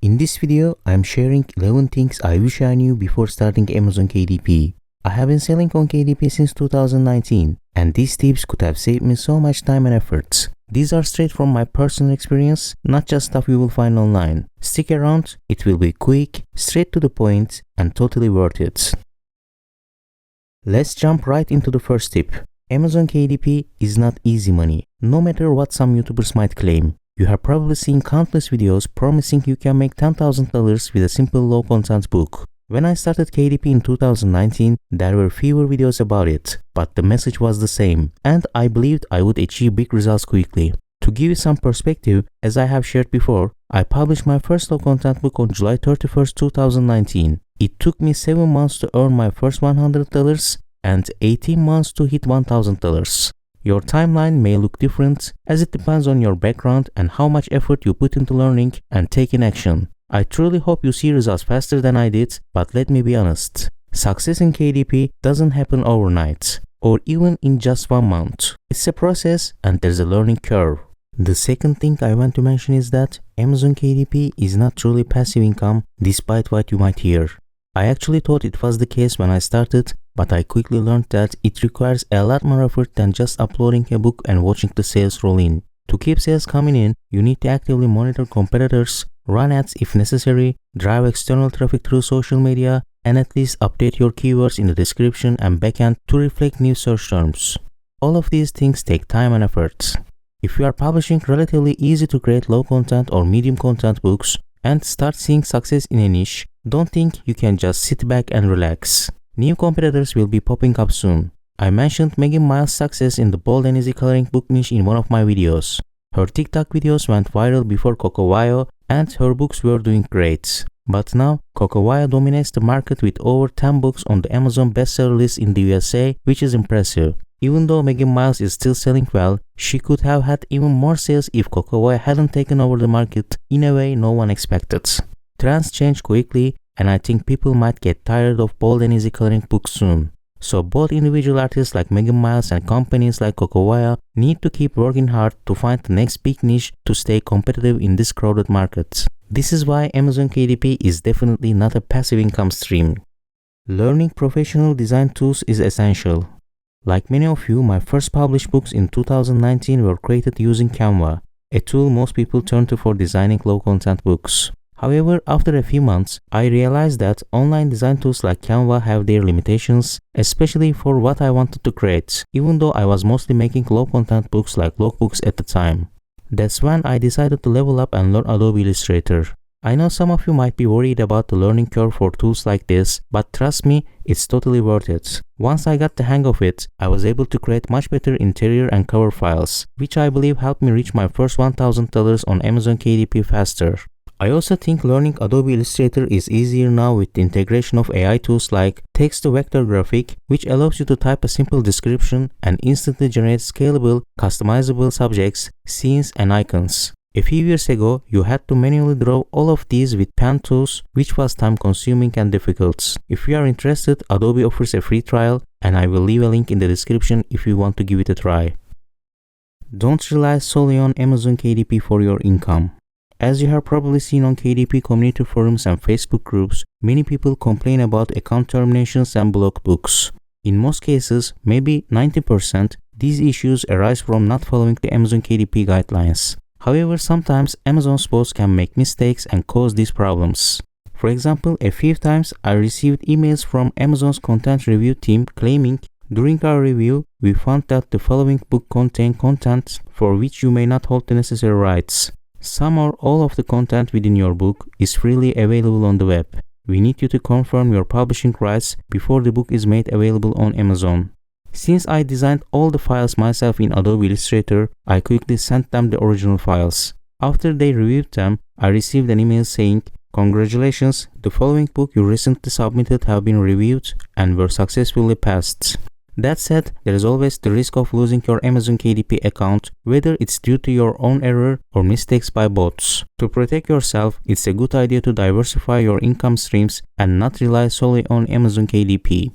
In this video, I'm sharing 11 things I wish I knew before starting Amazon KDP. I have been selling on KDP since 2019, and these tips could have saved me so much time and effort. These are straight from my personal experience, not just stuff you will find online. Stick around, it will be quick, straight to the point, and totally worth it. Let's jump right into the first tip. Amazon KDP is not easy money, no matter what some YouTubers might claim. You have probably seen countless videos promising you can make $10,000 with a simple low-content book. When I started KDP in 2019, there were fewer videos about it, but the message was the same, and I believed I would achieve big results quickly. To give you some perspective, as I have shared before, I published my first low-content book on July 31st, 2019. It took me 7 months to earn my first $100 and 18 months to hit $1,000. Your timeline may look different, as it depends on your background and how much effort you put into learning and taking action. I truly hope you see results faster than I did, but let me be honest. Success in KDP doesn't happen overnight, or even in just 1 month. It's a process and there's a learning curve. The second thing I want to mention is that Amazon KDP is not truly passive income, despite what you might hear. I actually thought it was the case when I started, but I quickly learned that it requires a lot more effort than just uploading a book and watching the sales roll in. To keep sales coming in, you need to actively monitor competitors, run ads if necessary, drive external traffic through social media, and at least update your keywords in the description and backend to reflect new search terms. All of these things take time and effort. If you are publishing relatively easy to create low content or medium content books and start seeing success in a niche, don't think you can just sit back and relax. New competitors will be popping up soon. I mentioned Megan Miles' success in the bold and easy coloring book niche in one of my videos. Her TikTok videos went viral before Cocowayo, and her books were doing great. But now, Cocowayo dominates the market with over 10 books on the Amazon bestseller list in the USA, which is impressive. Even though Megan Miles is still selling well, she could have had even more sales if Cocowayo hadn't taken over the market in a way no one expected. Trends change quickly, and I think people might get tired of bold and easy coloring books soon. So both individual artists like Megan Miles and companies like Cocowayo need to keep working hard to find the next big niche to stay competitive in this crowded market. This is why Amazon KDP is definitely not a passive income stream. Learning professional design tools is essential. Like many of you, my first published books in 2019 were created using Canva, a tool most people turn to for designing low-content books. However, after a few months, I realized that online design tools like Canva have their limitations, especially for what I wanted to create, even though I was mostly making low-content books like logbooks at the time. That's when I decided to level up and learn Adobe Illustrator. I know some of you might be worried about the learning curve for tools like this, but trust me, it's totally worth it. Once I got the hang of it, I was able to create much better interior and cover files, which I believe helped me reach my first $1,000 on Amazon KDP faster. I also think learning Adobe Illustrator is easier now with the integration of AI tools like text-to-vector graphic, which allows you to type a simple description and instantly generate scalable, customizable subjects, scenes, and icons. A few years ago, you had to manually draw all of these with pen tools, which was time-consuming and difficult. If you are interested, Adobe offers a free trial, and I will leave a link in the description if you want to give it a try. Don't rely solely on Amazon KDP for your income. As you have probably seen on KDP community forums and Facebook groups, many people complain about account terminations and blocked books. In most cases, maybe 90%, these issues arise from not following the Amazon KDP guidelines. However, sometimes Amazon's bots can make mistakes and cause these problems. For example, a few times I received emails from Amazon's content review team claiming, "During our review, we found that the following book contained content for which you may not hold the necessary rights. Some or all of the content within your book is freely available on the web. We need you to confirm your publishing rights before the book is made available on Amazon." Since I designed all the files myself in Adobe Illustrator, I quickly sent them the original files. After they reviewed them, I received an email saying, "Congratulations, the following book you recently submitted have been reviewed and were successfully passed." That said, there is always the risk of losing your Amazon KDP account, whether it's due to your own error or mistakes by bots. To protect yourself, it's a good idea to diversify your income streams and not rely solely on Amazon KDP.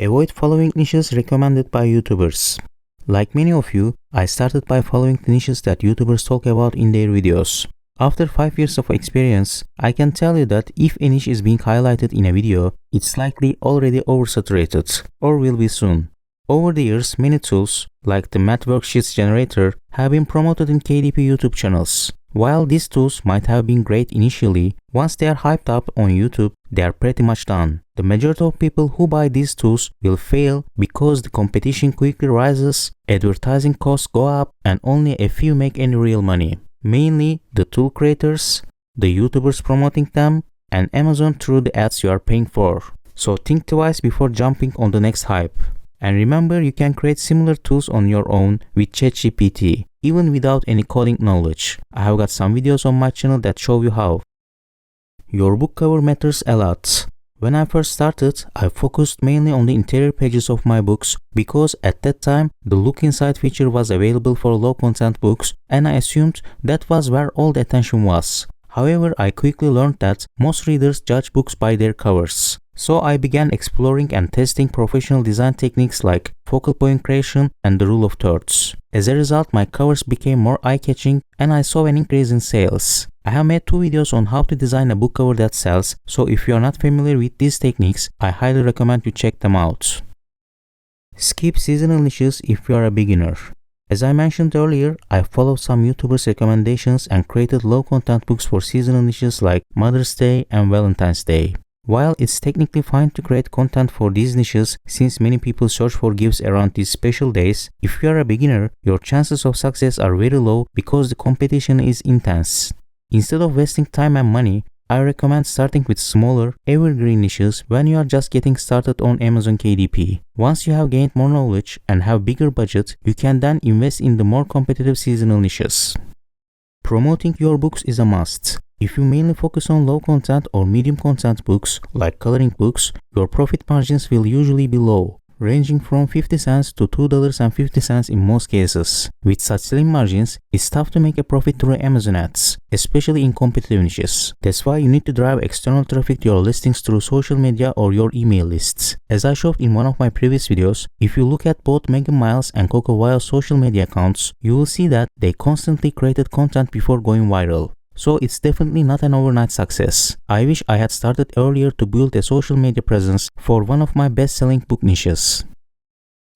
Avoid following niches recommended by YouTubers. Like many of you, I started by following the niches that YouTubers talk about in their videos. After 5 years of experience, I can tell you that if a niche is being highlighted in a video, it's likely already oversaturated, or will be soon. Over the years, many tools, like the Math Worksheets generator, have been promoted in KDP YouTube channels. While these tools might have been great initially, once they are hyped up on YouTube, they are pretty much done. The majority of people who buy these tools will fail because the competition quickly rises, advertising costs go up, and only a few make any real money. Mainly the tool creators, the YouTubers promoting them, and Amazon through the ads you are paying for. So think twice before jumping on the next hype. And remember, you can create similar tools on your own with ChatGPT, even without any coding knowledge. I have got some videos on my channel that show you how. Your book cover matters a lot. When I first started, I focused mainly on the interior pages of my books because at that time, the look inside feature was available for low content books and I assumed that was where all the attention was. However, I quickly learned that most readers judge books by their covers. So I began exploring and testing professional design techniques like focal point creation and the rule of thirds. As a result, my covers became more eye-catching and I saw an increase in sales. I have made 2 videos on how to design a book cover that sells, so if you are not familiar with these techniques, I highly recommend you check them out. Skip seasonal niches if you are a beginner. As I mentioned earlier, I followed some YouTubers' recommendations and created low-content books for seasonal niches like Mother's Day and Valentine's Day. While it's technically fine to create content for these niches since many people search for gifts around these special days, if you are a beginner, your chances of success are very low because the competition is intense. Instead of wasting time and money, I recommend starting with smaller, evergreen niches when you are just getting started on Amazon KDP. Once you have gained more knowledge and have bigger budget, you can then invest in the more competitive seasonal niches. Promoting your books is a must. If you mainly focus on low content or medium content books, like coloring books, your profit margins will usually be low, ranging from 50 cents to $2.50 in most cases. With such slim margins, it's tough to make a profit through Amazon ads, especially in competitive niches. That's why you need to drive external traffic to your listings through social media or your email lists. As I showed in one of my previous videos, if you look at both Megan Miles and Coco Wile's social media accounts, you will see that they constantly created content before going viral. So it's definitely not an overnight success. I wish I had started earlier to build a social media presence for one of my best-selling book niches.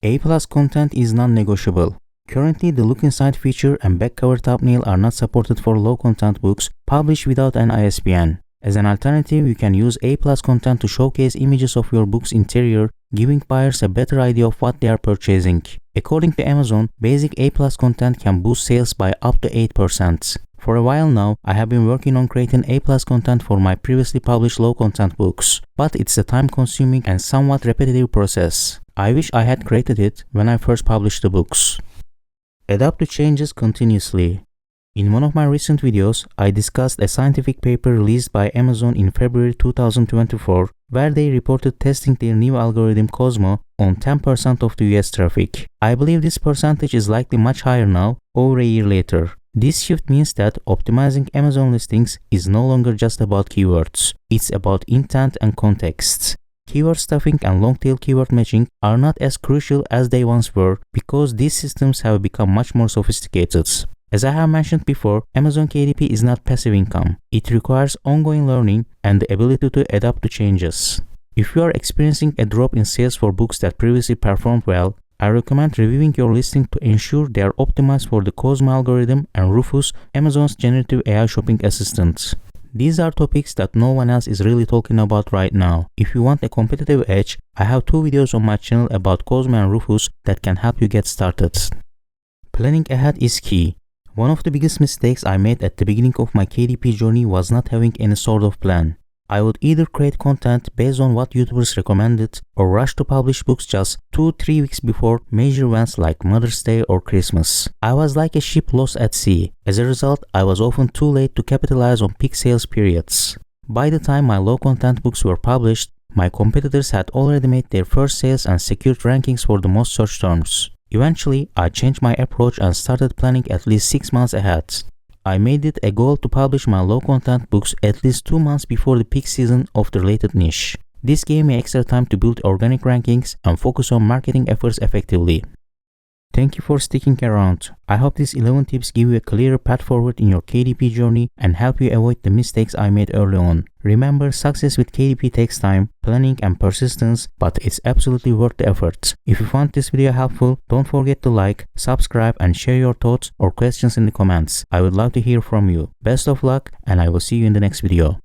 A+ content is non-negotiable. Currently, the look inside feature and back cover thumbnail are not supported for low content books published without an ISBN. As an alternative, you can use A+ content to showcase images of your book's interior, giving buyers a better idea of what they are purchasing. According to Amazon, basic A+ content can boost sales by up to 8%. For a while now, I have been working on creating A+ content for my previously published low-content books, but it's a time-consuming and somewhat repetitive process. I wish I had created it when I first published the books. Adapt to changes continuously. In one of my recent videos, I discussed a scientific paper released by Amazon in February 2024, where they reported testing their new algorithm Cosmo on 10% of the US traffic. I believe this percentage is likely much higher now, over a year later. This shift means that optimizing Amazon listings is no longer just about keywords. It's about intent and context. Keyword stuffing and long-tail keyword matching are not as crucial as they once were because these systems have become much more sophisticated. As I have mentioned before, Amazon KDP is not passive income. It requires ongoing learning and the ability to adapt to changes. If you are experiencing a drop in sales for books that previously performed well, I recommend reviewing your listing to ensure they are optimized for the Cosmo algorithm and Rufus, Amazon's generative AI shopping assistant. These are topics that no one else is really talking about right now. If you want a competitive edge, I have 2 videos on my channel about Cosmo and Rufus that can help you get started. Planning ahead is key. One of the biggest mistakes I made at the beginning of my KDP journey was not having any sort of plan. I would either create content based on what YouTubers recommended or rush to publish books just 2-3 weeks before major events like Mother's Day or Christmas. I was like a ship lost at sea. As a result, I was often too late to capitalize on peak sales periods. By the time my low content books were published, my competitors had already made their first sales and secured rankings for the most searched terms. Eventually, I changed my approach and started planning at least 6 months ahead. I made it a goal to publish my low-content books at least 2 months before the peak season of the related niche. This gave me extra time to build organic rankings and focus on marketing efforts effectively. Thank you for sticking around. I hope these 11 tips give you a clearer path forward in your KDP journey and help you avoid the mistakes I made early on. Remember, success with KDP takes time, planning and persistence, but it's absolutely worth the efforts. If you found this video helpful, don't forget to like, subscribe and share your thoughts or questions in the comments. I would love to hear from you. Best of luck and I will see you in the next video.